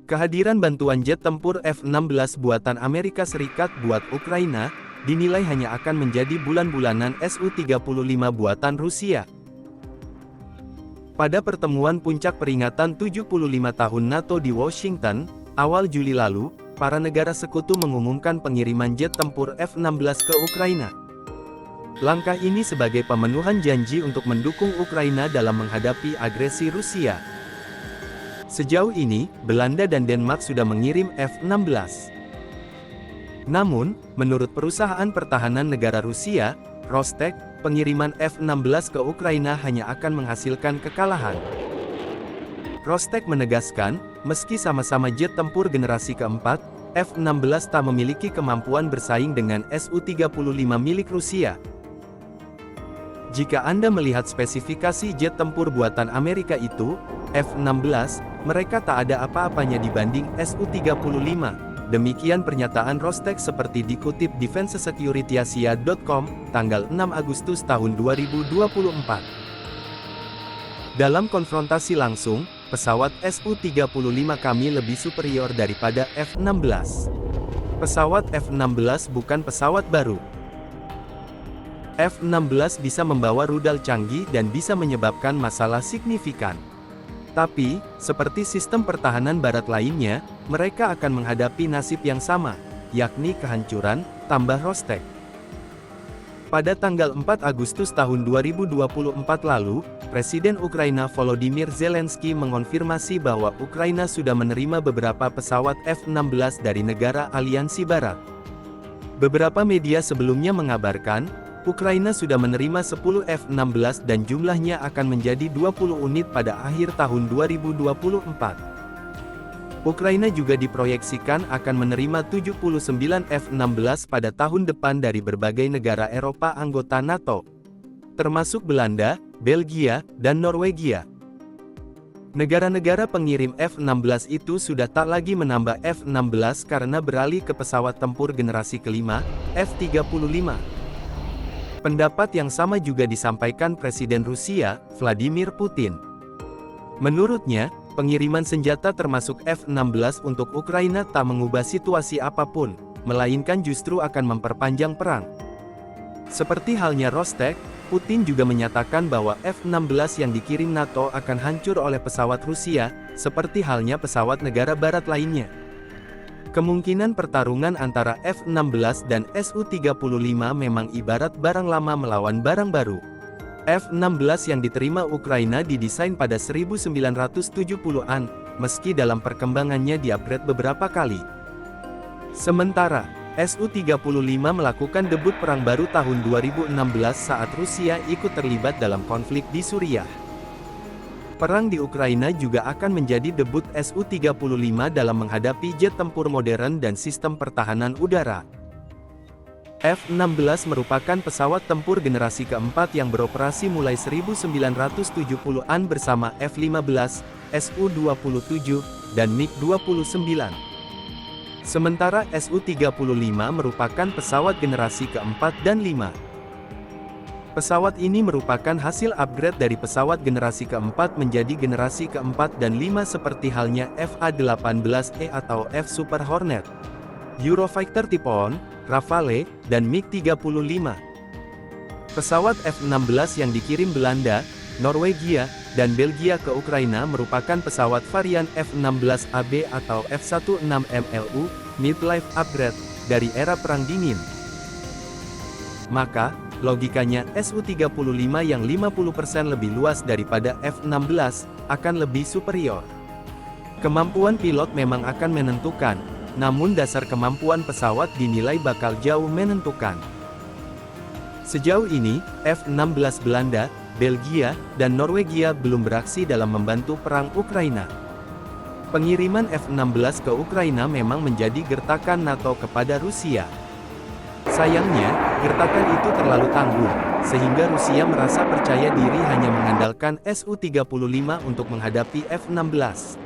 Kehadiran bantuan jet tempur F-16 buatan Amerika Serikat buat Ukraina, dinilai hanya akan menjadi bulan-bulanan Su-35 buatan Rusia. Pada pertemuan puncak peringatan 75 tahun NATO di Washington, awal Juli lalu, para negara sekutu mengumumkan pengiriman jet tempur F-16 ke Ukraina. Langkah ini sebagai pemenuhan janji untuk mendukung Ukraina dalam menghadapi agresi Rusia. Sejauh ini, Belanda dan Denmark sudah mengirim F-16. Namun, menurut perusahaan pertahanan negara Rusia, Rostec, pengiriman F-16 ke Ukraina hanya akan menghasilkan kekalahan. Rostec menegaskan, meski sama-sama jet tempur generasi keempat, F-16 tak memiliki kemampuan bersaing dengan Su-35 milik Rusia. Jika Anda melihat spesifikasi jet tempur buatan Amerika itu, F-16, mereka tak ada apa-apanya dibanding Su-35. Demikian pernyataan Rostec seperti dikutip DefenseSecurityAsia.com, tanggal 6 Agustus tahun 2024. Dalam konfrontasi langsung, pesawat Su-35 kami lebih superior daripada F-16. Pesawat F-16 bukan pesawat baru. F-16 bisa membawa rudal canggih dan bisa menyebabkan masalah signifikan. Tapi, seperti sistem pertahanan barat lainnya, mereka akan menghadapi nasib yang sama, yakni kehancuran, tambah Rostec. Pada tanggal 4 Agustus tahun 2024 lalu, Presiden Ukraina Volodymyr Zelensky mengonfirmasi bahwa Ukraina sudah menerima beberapa pesawat F-16 dari negara aliansi barat. Beberapa media sebelumnya mengabarkan, Ukraina sudah menerima 10 F-16 dan jumlahnya akan menjadi 20 unit pada akhir tahun 2024. Ukraina juga diproyeksikan akan menerima 79 F-16 pada tahun depan dari berbagai negara Eropa anggota NATO, termasuk Belanda, Belgia, dan Norwegia. Negara-negara pengirim F-16 itu sudah tak lagi menambah F-16 karena beralih ke pesawat tempur generasi kelima, F-35. Pendapat yang sama juga disampaikan Presiden Rusia, Vladimir Putin. Menurutnya, pengiriman senjata termasuk F-16 untuk Ukraina tak mengubah situasi apapun, melainkan justru akan memperpanjang perang. Seperti halnya Rostec, Putin juga menyatakan bahwa F-16 yang dikirim NATO akan hancur oleh pesawat Rusia, seperti halnya pesawat negara barat lainnya. Kemungkinan pertarungan antara F-16 dan Su-35 memang ibarat barang lama melawan barang baru. F-16 yang diterima Ukraina didesain pada 1970-an, meski dalam perkembangannya di-upgrade beberapa kali. Sementara, Su-35 melakukan debut perang baru tahun 2016 saat Rusia ikut terlibat dalam konflik di Suriah. Perang di Ukraina juga akan menjadi debut Su-35 dalam menghadapi jet tempur modern dan sistem pertahanan udara. F-16 merupakan pesawat tempur generasi keempat yang beroperasi mulai 1970-an bersama F-15, Su-27, dan MiG-29. Sementara Su-35 merupakan pesawat generasi keempat dan lima. Pesawat ini merupakan hasil upgrade dari pesawat generasi keempat menjadi generasi keempat dan lima seperti halnya FA-18E atau F Super Hornet, Eurofighter Typhoon, Rafale, dan MiG-35. Pesawat F-16 yang dikirim Belanda, Norwegia, dan Belgia ke Ukraina merupakan pesawat varian F-16AB atau F-16MLU, Midlife Upgrade, dari era Perang Dingin. Maka, logikanya Su-35 yang 50% lebih luas daripada F-16, akan lebih superior. Kemampuan pilot memang akan menentukan, namun dasar kemampuan pesawat dinilai bakal jauh menentukan. Sejauh ini, F-16 Belanda, Belgia, dan Norwegia belum beraksi dalam membantu perang Ukraina. Pengiriman F-16 ke Ukraina memang menjadi gertakan NATO kepada Rusia. Sayangnya, gertakan itu terlalu tangguh, sehingga Rusia merasa percaya diri hanya mengandalkan Su-35 untuk menghadapi F-16.